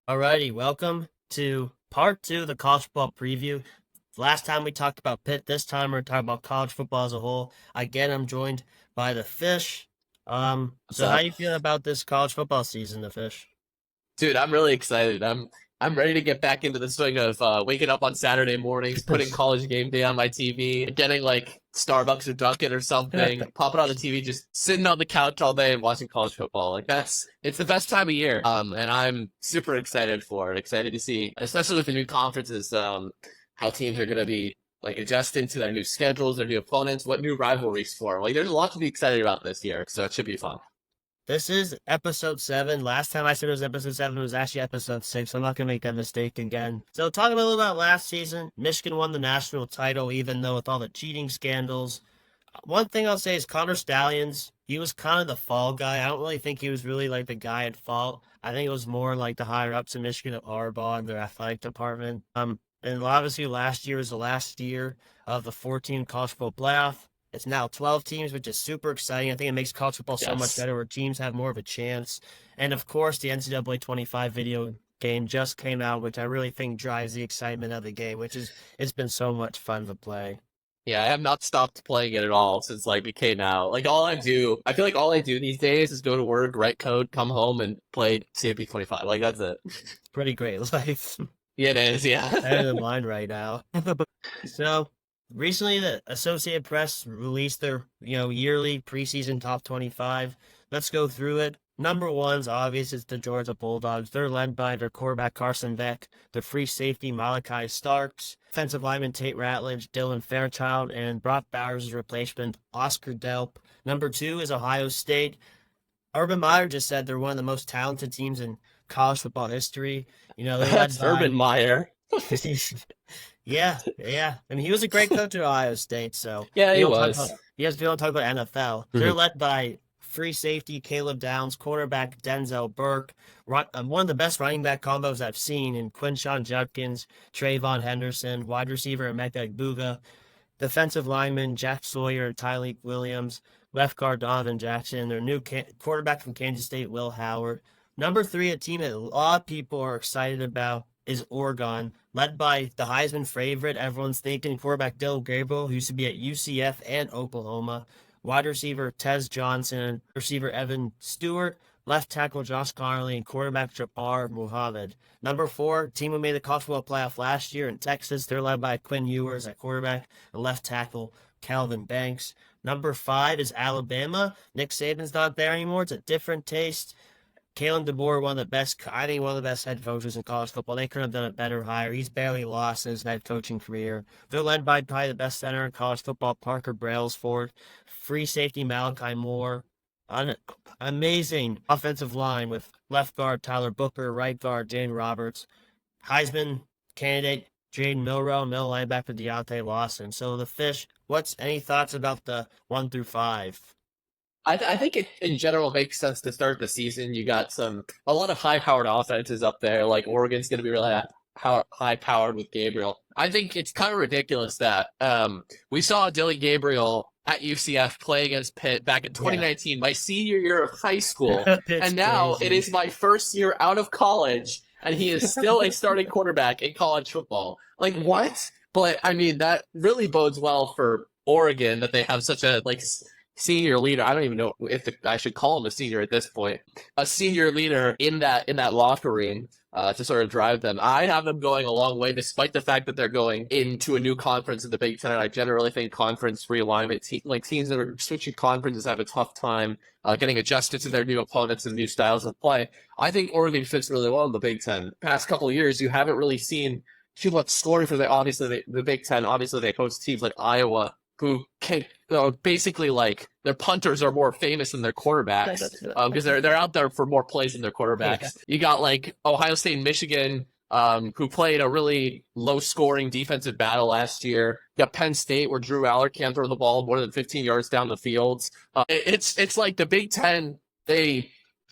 Alrighty, welcome to part two of the college football preview. Last time we talked about Pitt, this time we're talking about college football as a whole. Again, I'm joined by the Fish. What's So how up? you feeling about this college football season, the Fish? Dude, I'm really excited. I'm ready to get back into the swing of waking up on Saturday mornings, putting college game day on my TV, getting like Starbucks or Dunkin' or something, popping on the TV, just sitting on the couch all day and watching college football. It's the best time of year. And I'm super excited for it. Excited to see, especially with the new conferences, how teams are gonna be like adjusting to their new schedules, their new opponents, what new rivalries form. Like there's a lot to be excited about this year, so it should be fun. This is episode 7. Last time I said it was episode 7, it was actually episode 6. I'm not going to make that mistake again. So, talking a little about last season, Michigan won the national title, even though with all the cheating scandals. One thing I'll say is Connor Stallions, he was kind of the fall guy. I don't really think he was really like the guy at fault. I think it was more like the higher ups in Michigan at Harbaugh and their athletic department. And obviously last year was the last year of the 14 college football playoff. It's now 12 teams, which is super exciting. I think it makes college football so much Yes. better where teams have more of a chance. And of course, the NCAA 25 video game just came out, which I really think drives the excitement of the game, which is it's been so much fun to play. Yeah, I have not stopped playing it at all since like it came out. I feel like all I do these days is go to work, write code, come home, and play CFP 25. Like that's it. Pretty great life. Yeah, it is. Better Yeah. than mine right now. So recently the Associated Press released their, yearly preseason top 25. Let's go through it. Number one's obvious, it's the Georgia Bulldogs. They're led by their quarterback Carson Beck, their free safety Malachi Starks, defensive lineman Tate Ratledge, Dylan Fairchild, and Brock Bowers' replacement Oscar Delp. Number two is Ohio State. Urban Meyer just said they're one of the most talented teams in college football history. They're led That's by Urban Meyer. Yeah, yeah. I mean, he was a great coach at Ohio State, so Yeah, we he don't talk about was. we don't talk about NFL. They're Mhm. led by free safety Caleb Downs, cornerback Denzel Burke, one of the best running back combos I've seen in Quinshawn Judkins, Trayvon Henderson, wide receiver Emeka Buga, defensive lineman Jack Sawyer and Tyleek Williams, left guard Donovan Jackson, their new quarterback from Kansas State, Will Howard. Number three, a team that a lot of people are excited about is Oregon, led by the Heisman favorite. Everyone's thinking quarterback Dylan Gabriel, who used to be at UCF and Oklahoma, wide receiver Tez Johnson, receiver Evan Stewart, left tackle Josh Connolly, and quarterback Jabbar Muhammad. Number four, team who made the college football playoff last year in Texas. They're led by Quinn Ewers at quarterback and left tackle Calvin Banks. Number five is Alabama. Nick Saban's not there anymore. It's a different taste. Kalen DeBoer, I think one of the best head coaches in college football. They could have done a better hire. He's barely lost in his head coaching career. They're led by probably the best center in college football, Parker Brailsford. Free safety Malachi Moore. An amazing offensive line with left guard Tyler Booker, right guard Jane Roberts, Heisman candidate Jaden Milrow, middle linebacker Deontay Lawson. So the Fish, what's any thoughts about the 1 through 5? I think it in general makes sense to start the season. You got a lot of high-powered offenses up there. Like Oregon's going to be really high-powered with Gabriel. I think it's kind of ridiculous that we saw Dylan Gabriel at UCF play against Pitt back in Yeah, 2019, my senior year of high school, it's and now it crazy. is my first year out of college, and he is still a starting quarterback in college football. Like what? But I mean, that really bodes well for Oregon that they have such a senior leader. I don't even know if I should call him a senior at this point. A senior leader in that locker room to sort of drive them. I have them going a long way, despite the fact that they're going into a new conference in the Big Ten. And I generally think conference realignment, teams that are switching conferences have a tough time getting adjusted to their new opponents and new styles of play. I think Oregon fits really well in the Big Ten. Past couple of years, you haven't really seen too much scoring for the Big Ten. Obviously, they host teams like Iowa who can basically like their punters are more famous than their quarterbacks because they're out there for more plays than their Yeah. quarterbacks. You got like Ohio State and Michigan who played a really low scoring defensive battle last year. You got Penn State where Drew Aller can't throw the ball more than 15 yards down the field. It's like the Big Ten.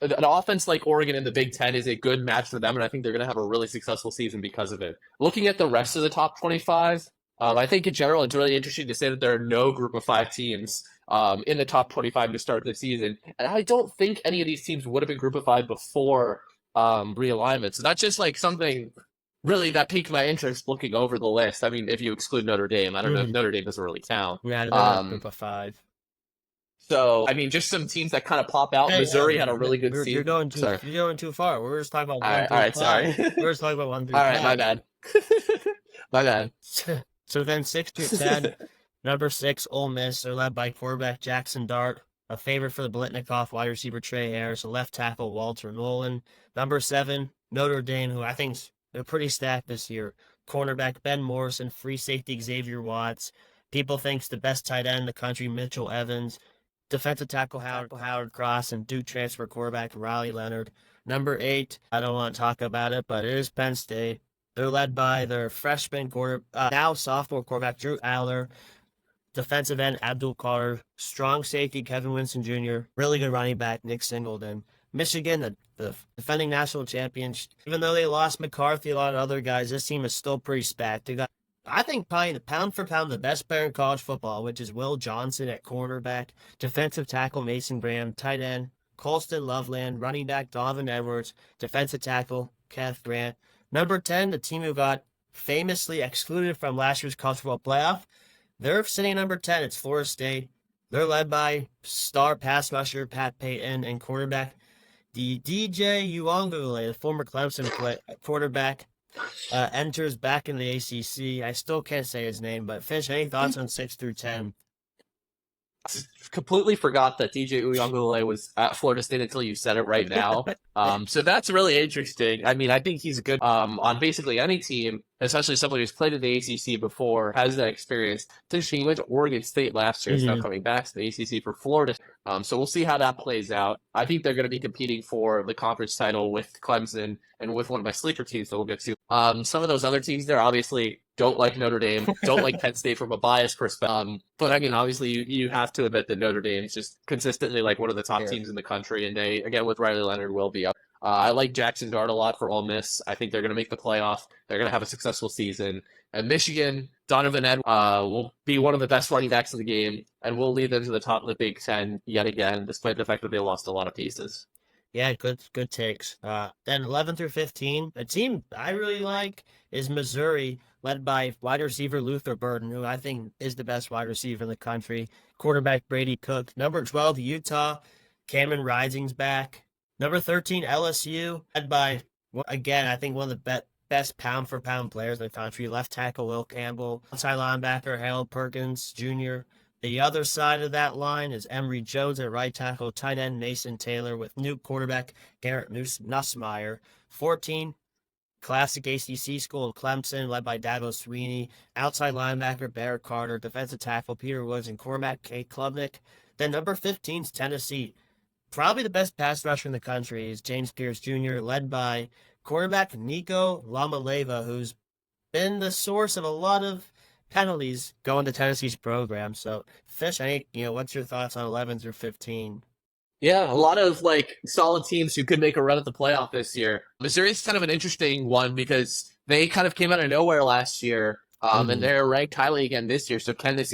An offense like Oregon in the Big Ten is a good match for them, and I think they're going to have a really successful season because of it. Looking at the rest of the top 25, I think in general, it's really interesting to say that there are no group of five teams in the top 25 to start the season. And I don't think any of these teams would have been group of five before realignment. So that's just like something really that piqued my interest looking over the list. I mean, if you exclude Notre Dame, I don't know if Notre Dame doesn't really count. Yeah, they're a group of 5. So I mean, just some teams that kind of pop out. Hey, Missouri had a really good you're season. you're going too far. We're just talking about All 1 right, through all right, 5. sorry. We're just talking about 1 through All 5. right, my bad. My bad. So then 6 through 10, number 6, Ole Miss. They're led by quarterback Jackson Dart, a favorite for the Blitnikoff, wide receiver Trey Harris, a left tackle Walter Nolan. Number 7, Notre Dame, who I think they're pretty stacked this year. Cornerback Ben Morrison, free safety Xavier Watts. People thinks the best tight end in the country, Mitchell Evans. Defensive tackle Howard Cross, and Duke transfer quarterback Riley Leonard. Number 8, I don't want to talk about it, but it is Penn State. They're led by their freshman now sophomore quarterback Drew Aller, defensive end Abdul Carter, strong safety Kevin Winston Jr., really good running back Nick Singleton. Michigan, the defending national champions, even though they lost McCarthy, a lot of other guys, this team is still pretty stacked. They got, I think, probably the pound for pound the best player in college football, which is Will Johnson at cornerback, defensive tackle Mason Graham, tight end Colston Loveland, running back Donovan Edwards, defensive tackle Keth Grant. Number 10, the team who got famously excluded from last year's college football playoff. They're sitting at number 10. It's Florida State. They're led by star pass rusher Pat Payton and quarterback the DJ Uongule, the former Clemson quarterback, enters back in the ACC. I still can't say his name, but Fish, any thoughts on 6 through 10? Completely forgot that DJ Uiagalelei was at Florida State until you said it right now. So that's really interesting. I mean, I think he's good on basically any team, especially somebody who's played in the ACC before, has that experience. He went to Oregon State last year, so now coming back to the ACC for Florida. So we'll see how that plays out. I think they're going to be competing for the conference title with Clemson and with one of my sleeper teams that we'll get to. Some of those other teams there obviously don't like Notre Dame, don't like Penn State from a bias perspective. But I mean, obviously, you have to admit that Notre Dame is just consistently like one of the top teams in the country, and they, again, with Riley Leonard, will be up. I like Jackson Dart a lot for Ole Miss. I think they're going to make the playoff. They're going to have a successful season. And Michigan, Donovan Edwards will be one of the best running backs in the game, and will lead them to the top of the Big Ten yet again, despite the fact that they lost a lot of pieces. Yeah, good takes. Then 11 through 15, a team I really like is Missouri, led by wide receiver Luther Burden, who I think is the best wide receiver in the country. Quarterback Brady Cook. Number 12, Utah, Cameron Rising's back. Number 13, LSU, led by, again, I think one of the best pound-for-pound players in the country, left tackle Will Campbell, outside linebacker Harold Perkins Jr., the other side of that line is Emory Jones at right tackle, tight end Mason Taylor with new quarterback Garrett Nussmeier. 14, classic ACC school Clemson, led by Dabo Sweeney. Outside linebacker Barrett Carter, defensive tackle Peter Woods, and Cormac K. Klubnik. Then number 15 is Tennessee. Probably the best pass rusher in the country is James Pierce Jr., led by quarterback Nico Lamaleva, who's been the source of a lot of penalties going to Tennessee's program. So, Fish, what's your thoughts on 11 through 15? Yeah, a lot of like solid teams who could make a run at the playoff this year. Missouri's kind of an interesting one because they kind of came out of nowhere last year, and they're ranked highly again this year. So can they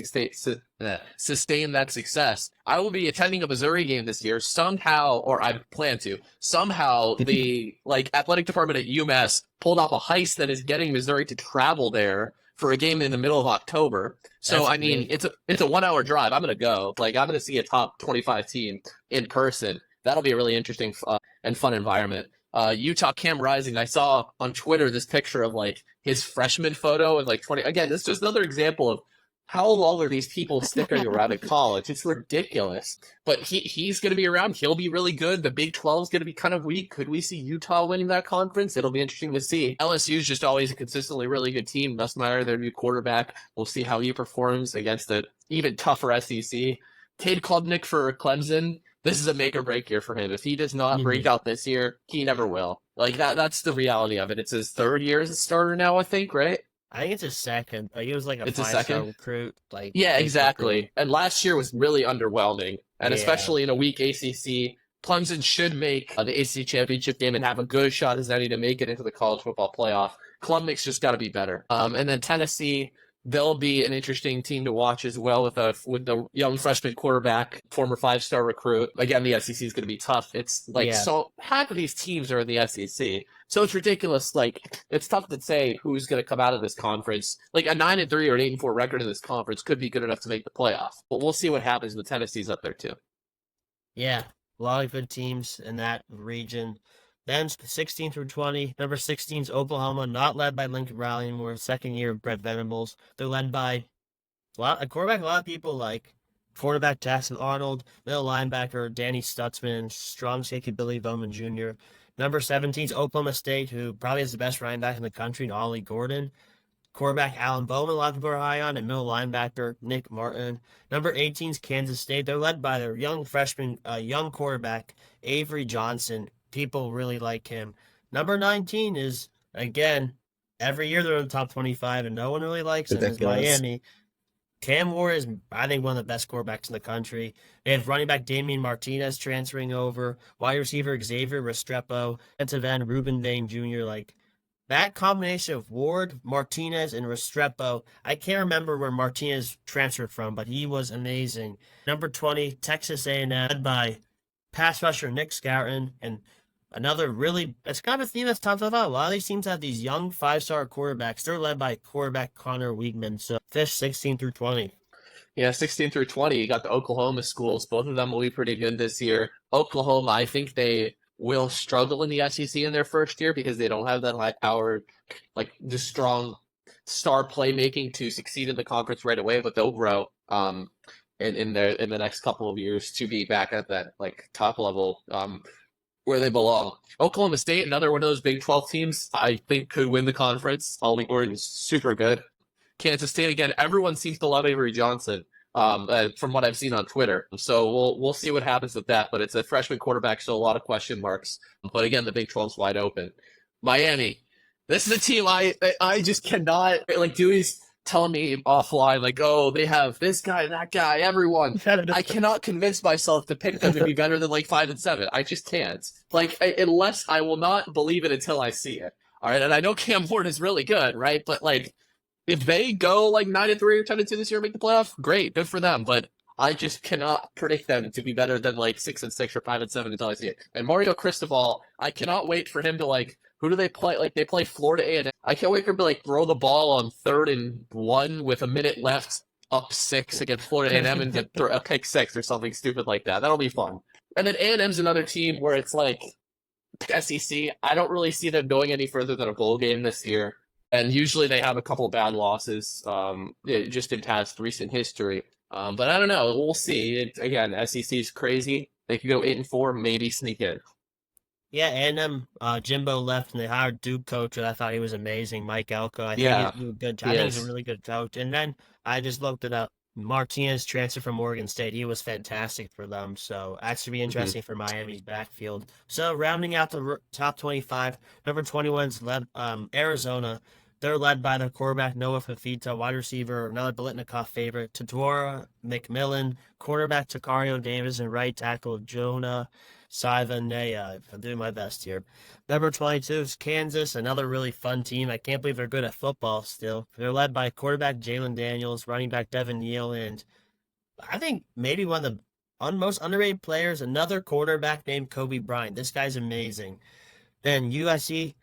sustain that success? I will be attending a Missouri game this year somehow, or I plan to. Somehow, the athletic department at UMass pulled off a heist that is getting Missouri to travel there for a game in the middle of October. So, I mean, it's a 1 hour drive. I'm going to go. I'm going to see a top 25 team in person. That'll be a really interesting and fun environment. Utah Cam Rising, I saw on Twitter this picture of his freshman photo and 20. Again, this is just another example of how long are these people sticking around in college? It's ridiculous. But he's going to be around. He'll be really good. The Big 12 is going to be kind of weak. Could we see Utah winning that conference? It'll be interesting to see. LSU is just always a consistently really good team. Nussmeier, their new quarterback. We'll see how he performs against an even tougher SEC. Cade Klubnik for Clemson. This is a make or break year for him. If he does not break out this year, he never will. That's the reality of it. It's his third year as a starter now, I think, right? I think it's his second. He was a five-star recruit. Yeah, exactly. Recruit. And last year was really underwhelming. And especially in a weak ACC, Clemson should make the ACC championship game and have a good shot as any to make it into the college football playoff. Klubnik's just got to be better. And then Tennessee, they'll be an interesting team to watch as well with the young freshman quarterback, former 5-star recruit. Again, the SEC is going to be tough. It's like Yeah. so half of these teams are in the SEC, so it's ridiculous. Like it's tough to say who's going to come out of this conference. Like a 9-3 or an 8-4 record in this conference could be good enough to make the playoff, but we'll see what happens with Tennessee's up there too. Yeah, a lot of good teams in that region. Then 16 through 20. Number 16 is Oklahoma, not led by Lincoln Riley anymore. Second year of Brett Venables. They're led by a quarterback a lot of people like. Quarterback Jackson Arnold, middle linebacker Danny Stutzman, strong safety Billy Bowman Jr. Number 17 is Oklahoma State, who probably has the best running back in the country, Ollie Gordon. Quarterback Alan Bowman, a lot of people are high on, and middle linebacker Nick Martin. Number 18 is Kansas State. They're led by their young freshman, young quarterback Avery Johnson. People really like him. Number 19 is, again, every year they're in the top 25, and no one really likes him, is Ridiculous. Miami. Cam Ward is, I think, one of the best quarterbacks in the country. They have running back Damian Martinez transferring over, wide receiver Xavier Restrepo, defensive end Ruben Vane Jr. Like, that combination of Ward, Martinez, and Restrepo, I can't remember where Martinez transferred from, but he was amazing. Number 20, Texas A&M, led by pass rusher Nick Scouton, and another really, it's kind of a theme that's talked about. A lot of these teams have these young five-star quarterbacks. They're led by quarterback Connor Weigman. So fish 16 through 20. Yeah, 16 through 20, you got the Oklahoma schools. Both of them will be pretty good this year. Oklahoma, I think they will struggle in the SEC in their first year because they don't have that high-powered, like, just strong star playmaking to succeed in the conference right away, but they'll grow in the next couple of years to be back at that, like, top level where they belong. Oklahoma State, another one of those Big 12 teams, I think could win the conference. Ollie Gordon is super good. Kansas State again. Everyone seems to love Avery Johnson, from what I've seen on Twitter. So we'll see what happens with that. But it's a freshman quarterback, so a lot of question marks. But again, the Big 12's wide open. Miami. This is a team I just cannot like. Dewey's telling me offline like, oh, they have this guy, that guy, everyone. I cannot convince myself to pick them to be better than like 5-7. I just can't. Like unless I will not believe it until I see it. All right, and I know Cam Ward is really good, right? But like if they go like 9-3 or 10-2 this year and make the playoff, great, good for them. But I just cannot predict them to be better than like 6-6 or 5-7 until I see it. And Mario Cristobal, I cannot wait for him to like. Who do they play? Like they play Florida A&M. I can't wait for him to like throw the ball on 3rd and 1 with a minute left, up 6 against Florida A&M and get a pick 6 or something stupid like that. That'll be fun. And then A&M's another team where it's like SEC. I don't really see them going any further than a bowl game this year. And usually they have a couple of bad losses, just in past recent history. But I don't know. We'll see. Again, SEC is crazy. They could go 8-4, maybe sneak in. Yeah, and Jimbo left, and they hired Duke coach, and I thought he was amazing. Mike Elko, I think Yeah, he's a good. I think he's a yes. really good coach. And then I just looked it up. Martinez transferred from Oregon State. He was fantastic for them. So that's to be Hmm. interesting for Miami's backfield. So rounding out the top 25, number 21 is led Arizona. They're led by their quarterback Noah Fafita, wide receiver another Biletnikoff favorite Tadora McMillan, quarterback Takario Davis, and right tackle Jonah Saivanea. I'm doing my best here. Number 22 is Kansas, another really fun team. I can't believe they're good at football still. They're led by quarterback Jalen Daniels, running back Devin Neal, and I think maybe one of the most underrated players, another quarterback named Kobe Bryant. This guy's amazing. Then USC,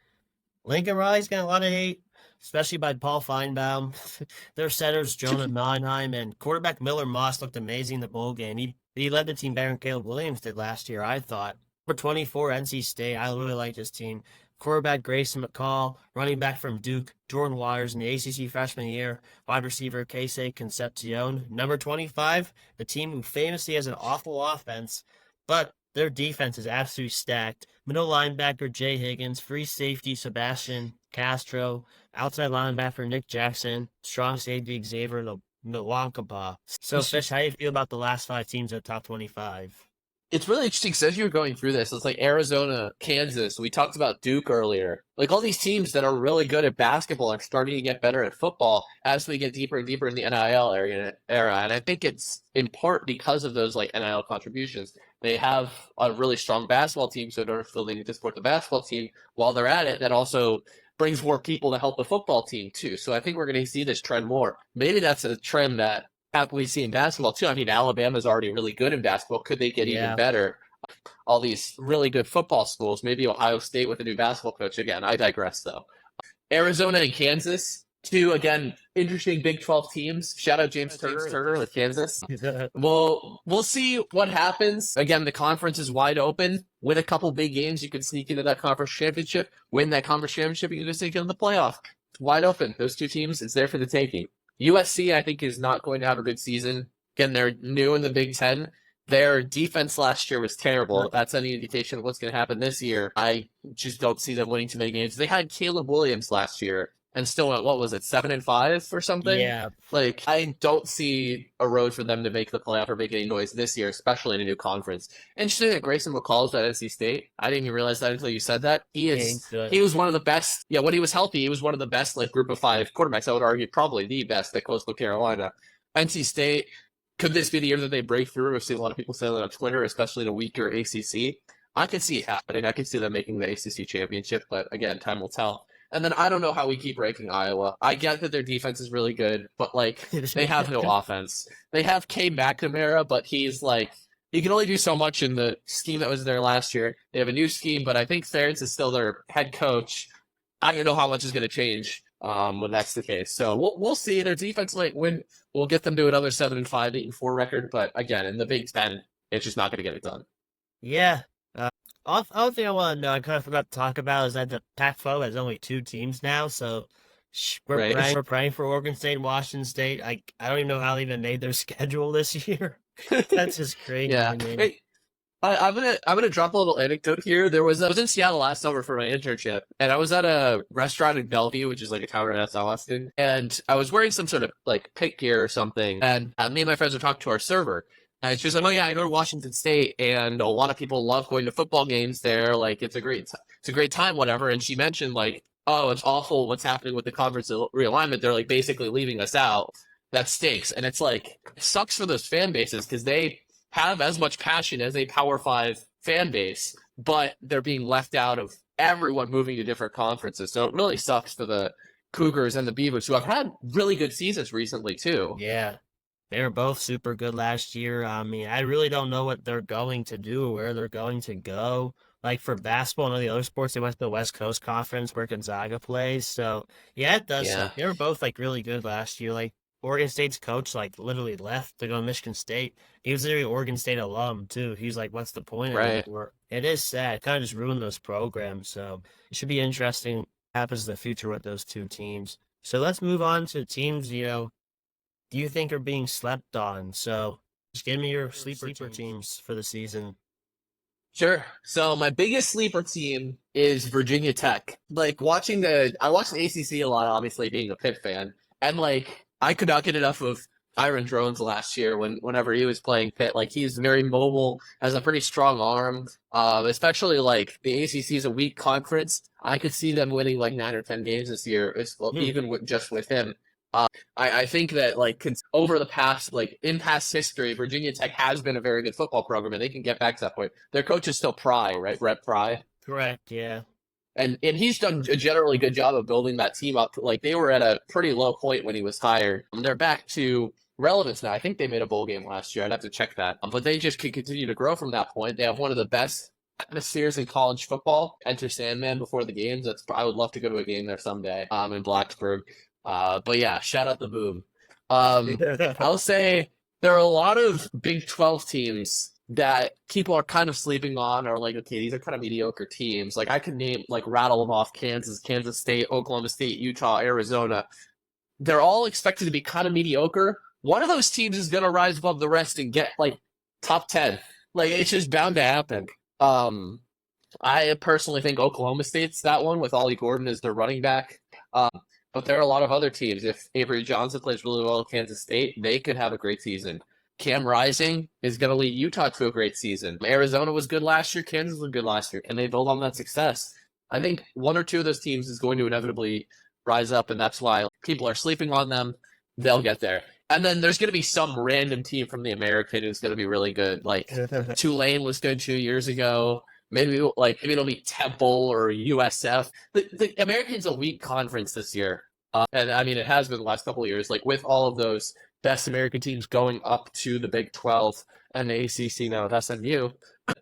Lincoln Riley's got a lot of hate, especially by Paul Feinbaum. Their setters, Jonah Mannheim, and quarterback Miller Moss looked amazing in the bowl game. He led the team better than Caleb Williams did last year, I thought. Number 24, NC State. I really like this team. Quarterback Grayson McCall, running back from Duke, Jordan Waters in the ACC freshman year, wide receiver Casey Concepcion. Number 25, the team who famously has an awful offense, but their defense is absolutely stacked. Middle linebacker Jay Higgins, free safety Sebastian Castro, outside linebacker Nick Jackson, strong safety Xavier Nwankapa. So, Fish, how do you feel about the last 5 teams at top 25? It's really interesting because as you were going through this, it's like Arizona, Kansas. We talked about Duke earlier. Like all these teams that are really good at basketball are starting to get better at football as we get deeper and deeper in the NIL era. And I think it's in part because of those like NIL contributions. They have a really strong basketball team, so in order to feel they need to support the basketball team while they're at it. That also brings more people to help the football team too. So I think we're going to see this trend more. Maybe that's a trend that we see in basketball too. I mean, Alabama's already really good in basketball. Could they get even better? All these really good football schools, maybe Ohio State with a new basketball coach. Again, I digress though. Arizona and Kansas, two, again, interesting Big 12 teams. Shout out James Turner with Kansas. We'll see what happens. Again, the conference is wide open. Win a couple big games, you can sneak into that conference championship. Win that conference championship, you can sneak into the playoff. It's wide open. Those two teams, it's there for the taking. USC, I think, is not going to have a good season. Again, they're new in the Big Ten. Their defense last year was terrible. If that's any indication of what's going to happen this year, I just don't see them winning too many games. They had Caleb Williams last year and still went, what was it, 7-5 or something? Yeah. Like, I don't see a road for them to make the playoff or make any noise this year, especially in a new conference. Interesting that Grayson McCall's at NC State. I didn't even realize that until you said that. He was one of the best. Yeah, when he was healthy, he was one of the best, like, group of 5 quarterbacks. I would argue probably the best at Coastal Carolina. NC State. Could this be the year that they break through? I've seen a lot of people say that on Twitter, especially in a weaker ACC. I could see it happening. I could see them making the ACC championship, but again, time will tell. And then I don't know how we keep ranking Iowa. I get that their defense is really good, but like they have no offense. They have K McNamara, but he's like he can only do so much in the scheme that was there last year. They have a new scheme, but I think Ferentz is still their head coach. I don't know how much is going to change when that's the case. So we'll see. Their defense might win. We'll get them to another 7-5, 8-4 record. But again, in the Big Ten, it's just not going to get it done. Yeah. Other thing I want to know, I kind of forgot to talk about, is that the Pac-12 has only 2 teams now. So we're praying for Oregon State and Washington State. I don't even know how they even made their schedule this year. That's just crazy. Yeah. Hey, I'm gonna drop a little anecdote here. I was in Seattle last summer for my internship, and I was at a restaurant in Bellevue, which is like a town right outside Austin, and I was wearing some sort of like pit gear or something, and me and my friends were talking to our server, and she was like, "Oh yeah, I go to Washington State, and a lot of people love going to football games there. Like it's a great time, whatever." And she mentioned like, "Oh, it's awful what's happening with the conference realignment. They're like basically leaving us out. That stinks." And it's like it sucks for those fan bases because they have as much passion as a Power 5 fan base, but they're being left out of everyone moving to different conferences. So it really sucks for the Cougars and the Beavers, who have had really good seasons recently, too. Yeah. They were both super good last year. I mean, I really don't know what they're going to do or where they're going to go. Like for basketball and all the other sports, they went to the West Coast Conference where Gonzaga plays. So, yeah, it does. Yeah. They were both like really good last year. Like Oregon State's coach like literally left to go to Michigan State. He was literally an Oregon State alum too. He's like, what's the point of it? It is sad. It kind of just ruined those programs. So it should be interesting what happens in the future with those 2 teams. So let's move on to teams, do you think are being slept on? So just give me your sleeper teams for the season. Sure. So my biggest sleeper team is Virginia Tech. Like I watch the ACC a lot, obviously being a Pitt fan, and like I could not get enough of Iron Drones last year whenever he was playing Pitt. Like he's very mobile, has a pretty strong arm. Especially like the ACC is a weak conference. I could see them winning like 9 or 10 games this year, even just with him. I think that like over the past in past history, Virginia Tech has been a very good football program, and they can get back to that point. Their coach is still Pry, right? Brett Pry. Correct. Yeah. And he's done a generally good job of building that team up. Like they were at a pretty low point when he was hired. They're back to relevance now. I think they made a bowl game last year. I'd have to check that. But they just can continue to grow from that point. They have one of the best atmospheres in college football. Enter Sandman before the games. I would love to go to a game there someday. In Blacksburg. But yeah, shout out the Boom. I'll say there are a lot of Big 12 teams that people are kind of sleeping on, or like, okay, these are kind of mediocre teams. Like I could rattle them off: Kansas, Kansas State, Oklahoma State, Utah, Arizona. They're all expected to be kind of mediocre. One of those teams is going to rise above the rest and get like top 10. Like it's just bound to happen. I personally think Oklahoma State's that one with Ollie Gordon as their running back. But there are a lot of other teams. If Avery Johnson plays really well at Kansas State, they could have a great season. Cam Rising is going to lead Utah to a great season. Arizona was good last year. Kansas was good last year. Can they build on that success? I think one or two of those teams is going to inevitably rise up, and that's why people are sleeping on them. They'll get there. And then there's going to be some random team from the American who's going to be really good. Like Tulane was good 2 years ago. maybe it'll be Temple or USF. The American's a weak conference this year, and I mean it has been the last couple of years. Like with all of those best American teams going up to the Big 12 and the ACC now with SMU,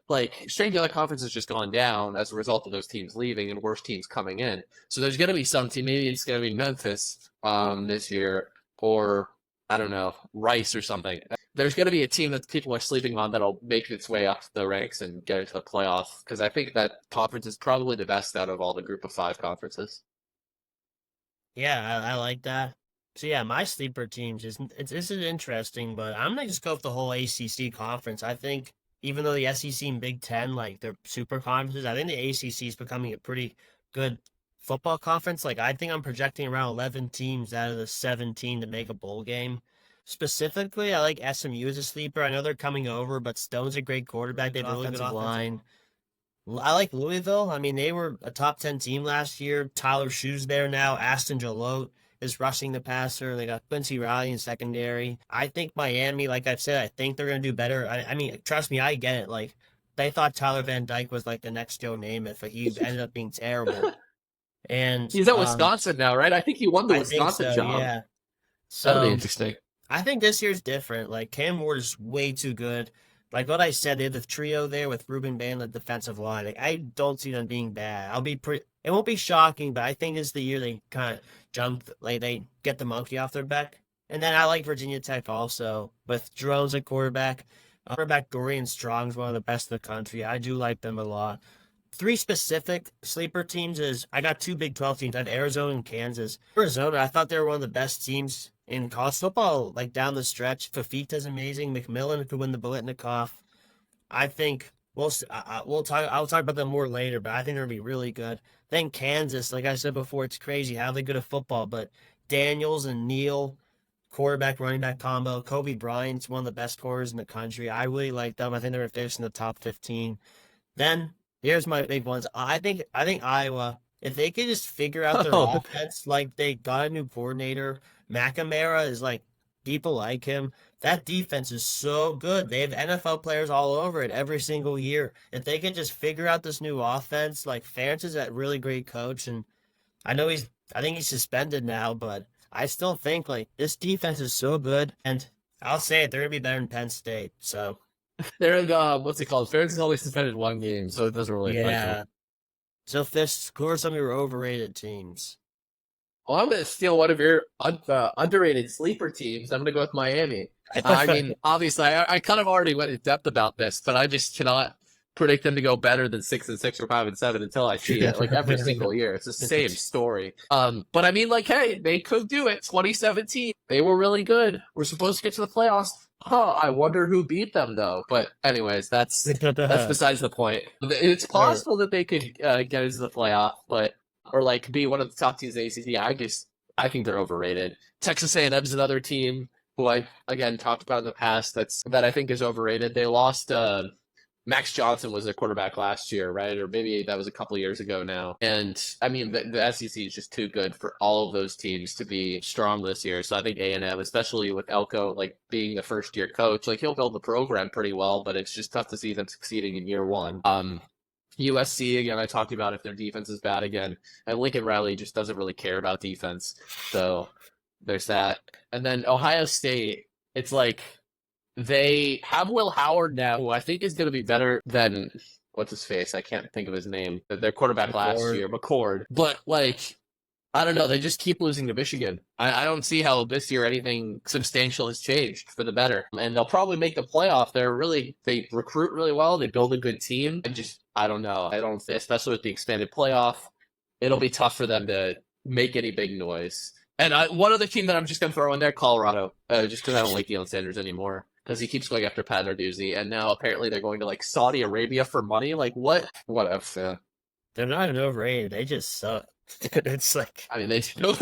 like strength of the other conference has just gone down as a result of those teams leaving and worse teams coming in. So there's going to be some team. Maybe it's going to be Memphis this year, or I don't know, Rice or something. There's going to be a team that people are sleeping on that'll make its way up the ranks and get into the playoff because I think that conference is probably the best out of all the Group of Five conferences. Yeah, I like that. So yeah, my sleeper teams is interesting, but I'm gonna just go with the whole ACC conference. I think even though the SEC and Big Ten like they're super conferences, I think the ACC is becoming a pretty good football conference. Like I think I'm projecting around 11 teams out of the 17 to make a bowl game. Specifically, I like SMU as a sleeper. I know they're coming over, but Stone's a great quarterback. They have a really good line. I like Louisville. I mean, they were a top 10 team last year. Tyler Shue's there now. Aston Jalot is rushing the passer. They got Quincy Riley in secondary. I think Miami, like I've said, I think they're going to do better. I mean, trust me, I get it. Like, they thought Tyler Van Dyke was like the next Joe Namath, but he ended up being terrible. And He's at Wisconsin now, right? I think he won the I think Wisconsin so, job. yeah. That'll be So interesting. I think this year's different. Like Cam Ward is way too good. Like what I said, they have the trio there with Ruben Bay on the defensive line. Like I don't see them being bad. I'll be pretty. It won't be shocking, but I think this is the year they kind of jump. Like they get the monkey off their back. And then I like Virginia Tech also with Drones at quarterback. Quarterback Dorian Strong's one of the best in the country. I do like them a lot. Three specific sleeper teams is I got two Big 12 teams. I had Arizona and Kansas. Arizona, I thought they were one of the best teams in college football, like down the stretch. Fafita's amazing. McMillan could win the Biletnikoff. I think we'll talk. I'll talk about them more later, but I think they're gonna be really good. Then Kansas, like I said before, it's crazy how they good at football. But Daniels and Neal, quarterback running back combo. Kobe Bryant's one of the best corners in the country. I really like them. I think they're finished in the top 15. Then here's my big ones. I think Iowa, if they could just figure out their Oh, offense, like they got a new coordinator. McNamara is like people like him. That defense is so good. They have NFL players all over it every single year. If they can just figure out this new offense, like Ferentz is a really great coach, and I think he's suspended now, but I still think like this defense is so good, and I'll say it, they're gonna be better than Penn State. So they're in what's it called? Ferris has only suspended one game, so it doesn't really affect them. yeah. So this, who are some of your overrated teams? Well, I'm going to steal one of your underrated sleeper teams. I'm going to go with Miami. I mean, obviously, I kind of already went in depth about this, but I just cannot predict them to go better than 6-6 or 5-7 until I see it. Like every single year, it's the same story. But I mean, like, hey, they could do it. 2017, they were really good. We're supposed to get to the playoffs. Huh, I wonder who beat them though. But anyways, that's besides the point. It's possible that they could get into the playoff, but or like be one of the top teams in the ACC. I think they're overrated. Texas A&M is another team who I again talked about in the past that I think is overrated. They lost Max Johnson was their quarterback last year, right? Or maybe that was a couple of years ago now. And I mean, the SEC is just too good for all of those teams to be strong this year. So I think A&M, especially with Elko, like being the first year coach, like he'll build the program pretty well, but it's just tough to see them succeeding in year one. USC, again, I talked about if their defense is bad again. And Lincoln Riley just doesn't really care about defense. So there's that. And then Ohio State, it's like they have Will Howard now, who I think is going to be better than what's his face? I can't think of his name. Their quarterback last year, McCord. But like, I don't know. They just keep losing to Michigan. I don't see how this year anything substantial has changed for the better. And they'll probably make the playoff. They recruit really well. They build a good team. I don't know. I don't, especially with the expanded playoff, it'll be tough for them to make any big noise. And one other team that I'm just going to throw in there, Colorado, just because I don't like Deion Sanders anymore. Because he keeps going after Pat Narduzzi, and now apparently they're going to like Saudi Arabia for money. Like what? What else? Yeah. They're not even overrated. They just suck. It's like I mean, they do.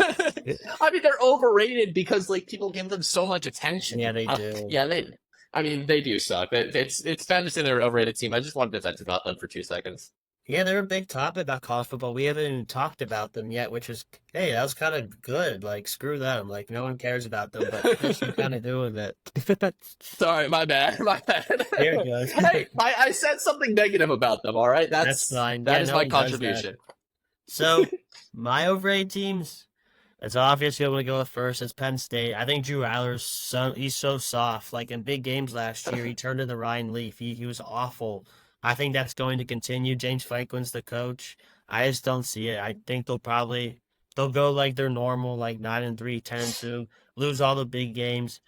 I mean, they're overrated because like people give them so much attention. yeah, they do. Yeah, they. I mean, they do suck. It's fun to say they're an overrated team. I just wanted to vent about them for 2 seconds. Yeah, they're a big topic about college football. We haven't even talked about them yet, which is, hey, that was kind of good. Like, screw them. Like, no one cares about them, but I guess you kind of do with it. Sorry, my bad, my bad. Here it goes. Hey, I said something negative about them. All right, That's that's fine. that Yeah, is no my one does that. contribution. So, my overrated teams, it's obvious who I'm going to go with first. It's Penn State. I think Drew Aller's he's so soft. Like in big games last year, he turned into Ryan Leaf. He was awful. I think that's going to continue. James Franklin's the coach. I just don't see it. I think they'll go like their normal, like 9-3, 10-2, lose all the big games,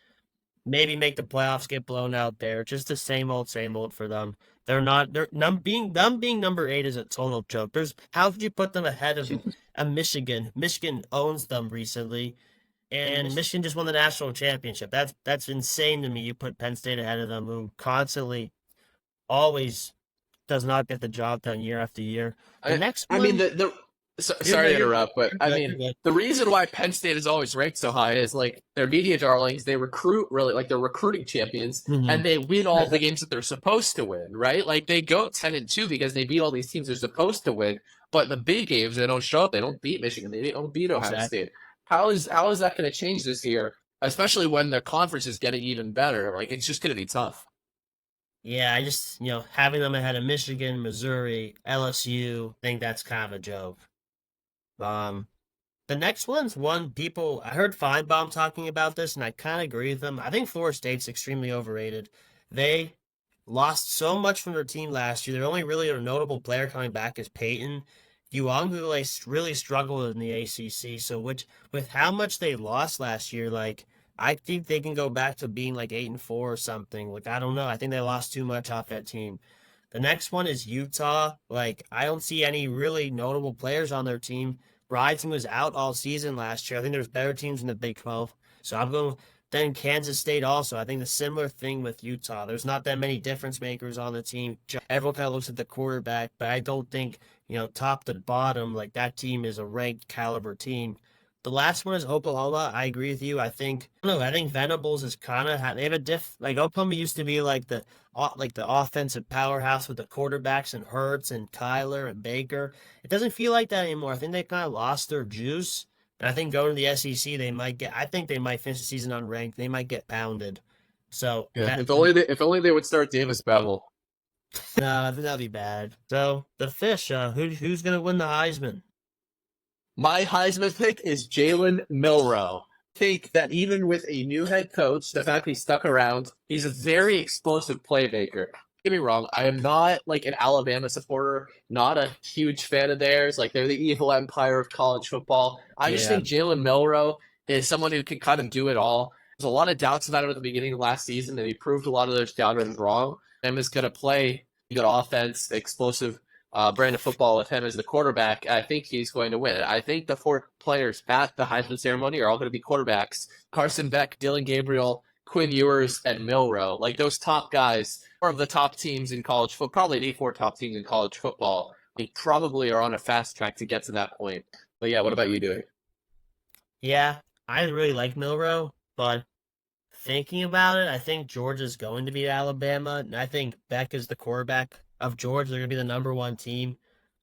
maybe make the playoffs, get blown out there. Just the same old for them. They're not. They're them being number 8 is a total joke. How could you put them ahead of Michigan? Michigan owns them recently, and Michigan just won the national championship. That's insane to me. You put Penn State ahead of them, who constantly, always does not get the job done year after year. The I, next I mean one, sorry to interrupt, but you're I good, mean you're good. the reason why Penn State is always ranked so high is like they're media darlings. They recruit really like they're recruiting champions, Mhm. and they win all the games that they're supposed to win. Right? Like they go 10-2 because they beat all these teams they're supposed to win. But the big games they don't show up. They don't beat Michigan. They don't beat Ohio Exactly. State. How is that going to change this year? Especially when the conference is getting even better. Like it's just going to be tough. Yeah, I just having them ahead of Michigan, Missouri, LSU, think that's kind of a joke. Um, The next one's one people I heard Feinbaum talking about this, and I kind of agree with them. I think Florida State's extremely overrated. They lost so much from their team last year. Their only really a notable player coming back is Peyton Yuang, who like really struggled in the ACC. So, which with how much they lost last year, like I think they can go back to being like 8-4 or something. Like I don't know. I think they lost too much off that team. The next one is Utah. Like, I don't see any really notable players on their team. Bryson was out all season last year. I think there's better teams in the Big 12. So I'm going then Kansas State also. I think the similar thing with Utah. There's not that many difference makers on the team. Everyone kind of looks at the quarterback, but I don't think, top to bottom, like that team is a ranked caliber team. The last one is Oklahoma. I agree with you. I don't know. I think Venables is kind of they have a like Oklahoma used to be like the offensive powerhouse with the quarterbacks and Hurts and Kyler and Baker. It doesn't feel like that anymore. I think they kind of lost their juice. And I think going to the SEC, I think they might finish the season unranked. They might get pounded. So Yeah, that, if only they would start Davis Bevel. no, I think that'd be bad. So the fish, who's gonna win the Heisman? My Heisman pick is Jalen Milrow. I think that even with a new head coach, the fact he stuck around, he's a very explosive playmaker. Don't get me wrong, I am not like an Alabama supporter, not a huge fan of theirs. Like they're the evil empire of college football. I just Yeah, think Jalen Milrow is someone who can kind of do it all. There's a lot of doubts about him at the beginning of last season, and he proved a lot of those doubters wrong. Him is going to play good offense, explosive brand of football with him as the quarterback. I think he's going to win. I think the 4 players at the Heisman ceremony are all going to be quarterbacks: Carson Beck, Dylan Gabriel, Quinn Ewers, and Milrow. Like those top guys are of the top teams in college football, probably the 4 top teams in college football. They probably are on a fast track to get to that point. But yeah, what about you doing? yeah. I really like Milrow, but thinking about it, I think Georgia's going to beat Alabama, and I think Beck is the quarterback of Georgia. They're going to be the number one team.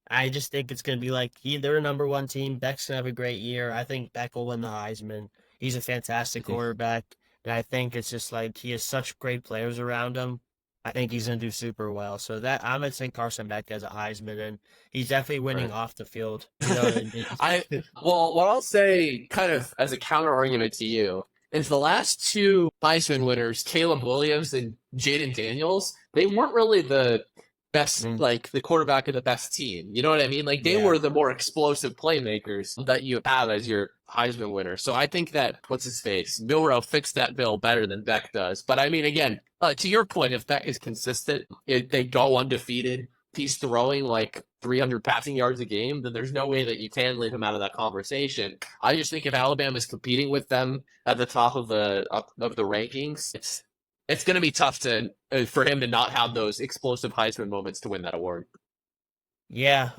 I just think it's going to be like they're a number one team. Beck's going to have a great year. I think Beck will win the Heisman. He's a fantastic quarterback. And I think it's just like he has such great players around him. I think he's going to do super well. So that I'm going to say Carson Beck as a Heisman, and he's definitely winning Right. off the field. You know what I mean? I well, what I'll say, kind of as a counter argument to you, is the last 2 Heisman winners, Caleb Williams and Jaden Daniels, they weren't really the best, Mm, like the quarterback of the best team. You know what I mean? Like they yeah. were the more explosive playmakers that you have as your Heisman winner. So I think that what's his face, Milrow fixed that bill better than Beck does. But I mean, again, to your point, if Beck is consistent, if they go undefeated, he's throwing like 300 passing yards a game, then there's no way that you can leave him out of that conversation. I just think if Alabama is competing with them at the top of the rankings, it's going to be tough to for him to not have those explosive Heisman moments to win that award. Yeah.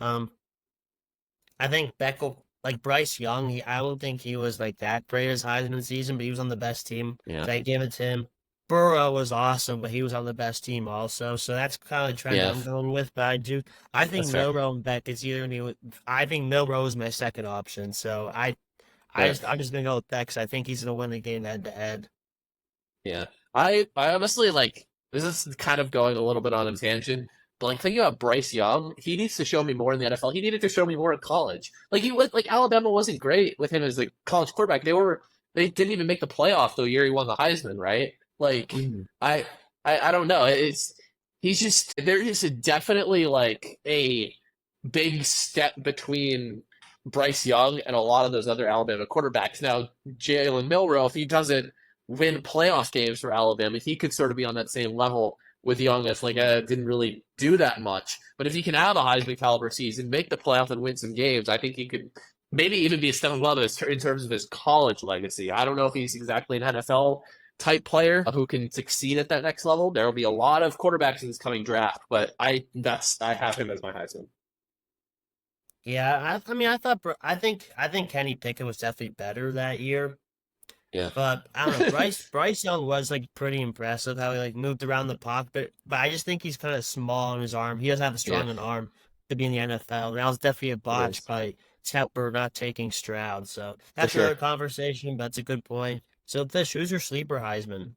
I think Beck will, like Bryce Young, I don't think he was like that great as Heisman season, but he was on the best team. Yeah. So I give it to him. Burrow was awesome, but he was on the best team also. So that's kind of the trend Yeah, I'm going with. But I think that's fair. Milrow and Beck is either gonna be. I think Milrow is my second option. So Yeah. I'm just gonna go with Beck 'cause I think he's gonna win the game head to head. Yeah. I honestly like this is kind of going a little bit on a tangent, but like thinking about Bryce Young, he needs to show me more in the NFL. He needed to show me more in college. Like he was like Alabama wasn't great with him as a college quarterback. They didn't even make the playoff the year he won the Heisman, right? Like Mhm. I I don't know. He's just there is definitely like a big step between Bryce Young and a lot of those other Alabama quarterbacks. Now, Jalen Milrow, if he doesn't win playoff games for Alabama, he could sort of be on that same level with Young as like didn't really do that much. But if he can have a Heisman caliber season, make the playoff and win some games, I think he could maybe even be a step above us in terms of his college legacy. I don't know if he's exactly an NFL type player who can succeed at that next level. There will be a lot of quarterbacks in this coming draft, but I have him as my Heisman. Yeah, I mean, I think Kenny Pickett was definitely better that year. Yeah, But I don't know. Bryce Young was like pretty impressive how he like moved around the pocket, but I just think he's kind of small on his arm. He doesn't have a yeah, strong an arm to be in the NFL. That was definitely a it botch is by Tepper not taking Stroud. So for that's another sure. conversation, but that's a good point. So Fish, who's your sleeper Heisman?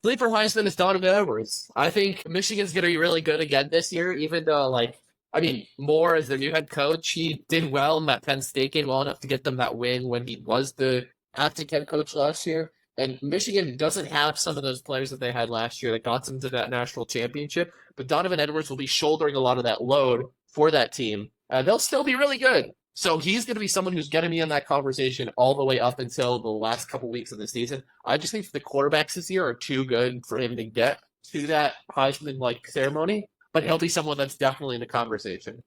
Sleeper Heisman is Donovan Edwards. I think Michigan's going to be really good again this year, even though, like, I mean, Moore as their new head coach, he did well in that Penn State game, well enough to get them that win when he was the acting head coach last year. And Michigan doesn't have some of those players that they had last year that got them to that national championship. But Donovan Edwards will be shouldering a lot of that load for that team. They'll still be really good. So he's going to be someone who's getting me in that conversation all the way up until the last couple weeks of the season. I just think the quarterbacks this year are too good for him to get to that Heisman like ceremony, but he'll be someone that's definitely in the conversation.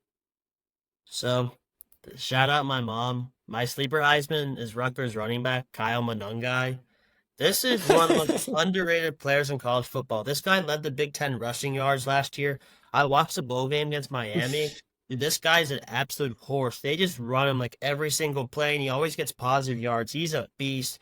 So shout out my mom. My sleeper Heisman is Rutgers running back Kyle Monungai. This is one of the most underrated players in college football. This guy led the Big Ten rushing yards last year. I watched the bowl game against Miami. Dude, this guy's an absolute horse. They just run him like every single play, and he always gets positive yards. He's a beast.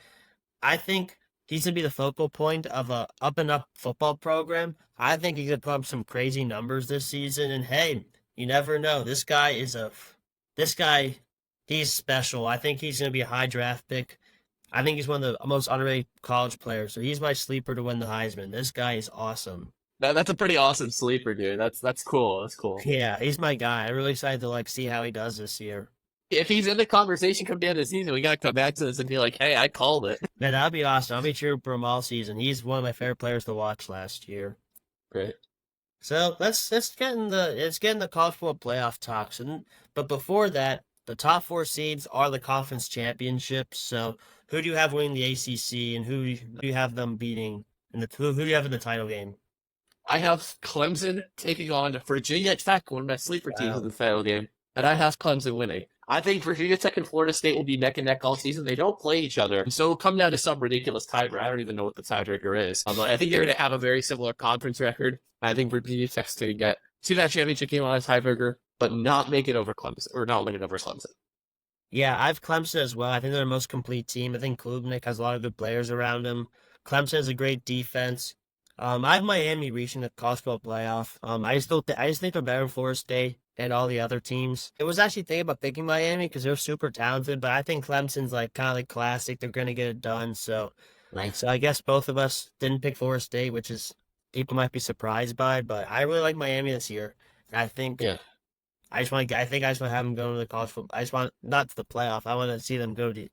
I think he's gonna be the focal point of a up and up football program. I think he's gonna put up some crazy numbers this season. And hey, you never know. This guy, he's special. I think he's gonna be a high draft pick. I think he's one of the most underrated college players. So he's my sleeper to win the Heisman. This guy is awesome. That's a pretty awesome sleeper, dude. That's cool. That's cool. Yeah, he's my guy. I'm really excited to like see how he does this year. If he's in the conversation come the end of the season, we gotta come back to this and be like, hey, I called it. Man, that'd be awesome. I'll be cheering for him all season. He's one of my favorite players to watch last year. Great. So let's get in the college football playoff talks. But before that, the top four seeds are the conference championships. So who do you have winning the ACC, and who do you have them beating in the who do you have in the title game? I have Clemson taking on Virginia Tech, one of my sleeper teams in Wow. the title game, and I have Clemson winning. I think Virginia Tech and Florida State will be neck and neck all season. They don't play each other, so it'll come down to some ridiculous tiebreaker. I don't even know what the tiebreaker is. But I think they're going to have a very similar conference record. I think Virginia Tech's going to get to that championship game on a tiebreaker, but not make it over Clemson, or not win it over Clemson. Yeah, I've Clemson as well. I think they're the most complete team. I think Klubnik has a lot of good players around him. Clemson has a great defense. I have Miami reaching the college football playoff. I just think they're better than Florida State and all the other teams. It was actually thinking about picking Miami because they're super talented, but I think Clemson's like kind of like classic. They're gonna get it done. So I guess both of us didn't pick Florida State, which is people might be surprised by, but I really like Miami this year. I think Yeah. I think I just want to have them go to the college football. I just want not to the playoff. I want to see them go to.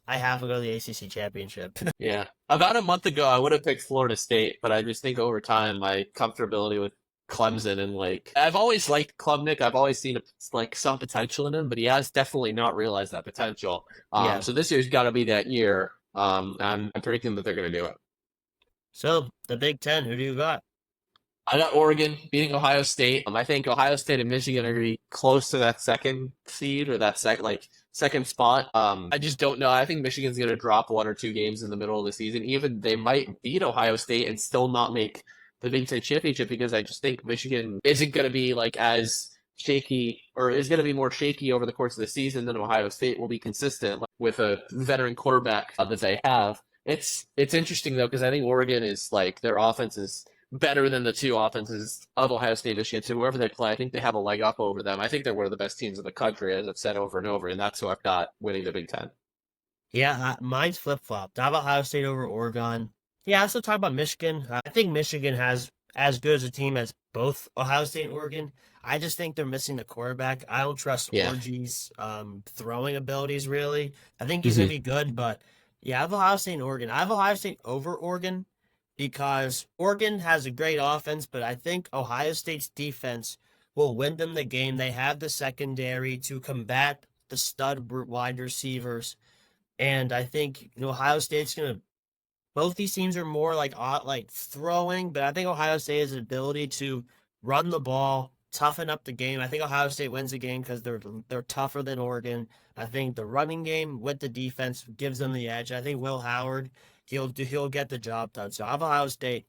I have to go to the ACC championship. Yeah. About a month ago, I would have picked Florida State, but I just think over time, my comfortability with Clemson and like, I've always liked Klubnik. I've always seen like some potential in him, but he has definitely not realized that potential. Yeah. So this year's got to be that year. I'm predicting that they're going to do it. So the Big Ten, who do you got? I got Oregon beating Ohio State. I think Ohio State and Michigan are going to be close to that second seed or that second spot. I just don't know. I think Michigan's going to drop one or two games in the middle of the season. Even they might beat Ohio State and still not make the Big Ten championship because I just think Michigan isn't going to be like as shaky or is going to be more shaky over the course of the season than Ohio State will be consistent with a veteran quarterback that they have. It's interesting though because I think Oregon is like their offense is better than the two offenses of Ohio State, Michigan. So wherever they play, I think they have a leg up over them. I think they're one of the best teams in the country, as I've said over and over, and that's who I've got winning the Big Ten. Yeah, mine's flip flopped. I have Ohio State over Oregon. Yeah, I also talk about Michigan. I think Michigan has as good as a team as both Ohio State and Oregon. I just think they're missing the quarterback. I don't trust Yeah. Orgy's throwing abilities really. I think he's gonna Hmm. be good, but yeah, I have Ohio State and Oregon. I have Ohio State over Oregon because Oregon has a great offense, but I think Ohio State's defense will win them the game. They have the secondary to combat the stud wide receivers. And I think Ohio State's gonna. Both these teams are more like throwing, but I think Ohio State has the ability to run the ball, toughen up the game. I think Ohio State wins the game because they're tougher than Oregon. I think the running game with the defense gives them the edge. I think Will Howard he'll get the job done. So I have Ohio State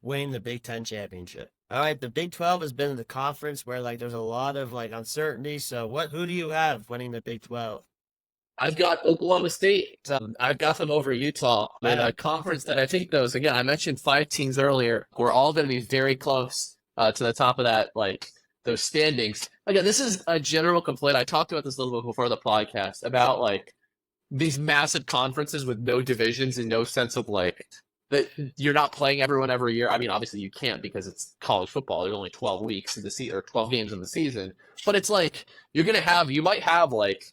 winning the Big Ten championship. All right, the Big 12 has been the conference where like there's a lot of like uncertainty. So who do you have winning the Big 12? I've got Oklahoma State. I've got them over Utah in Wow. a conference that I think those again. I mentioned five teams earlier. We're all going to be very close to the top of that, like those standings. Again, this is a general complaint. I talked about this a little bit before the podcast about like these massive conferences with no divisions and no sense of like that you're not playing everyone every year. I mean, obviously you can't because it's college football. There's only 12 weeks in the season or 12 games in the season. But it's like you might have like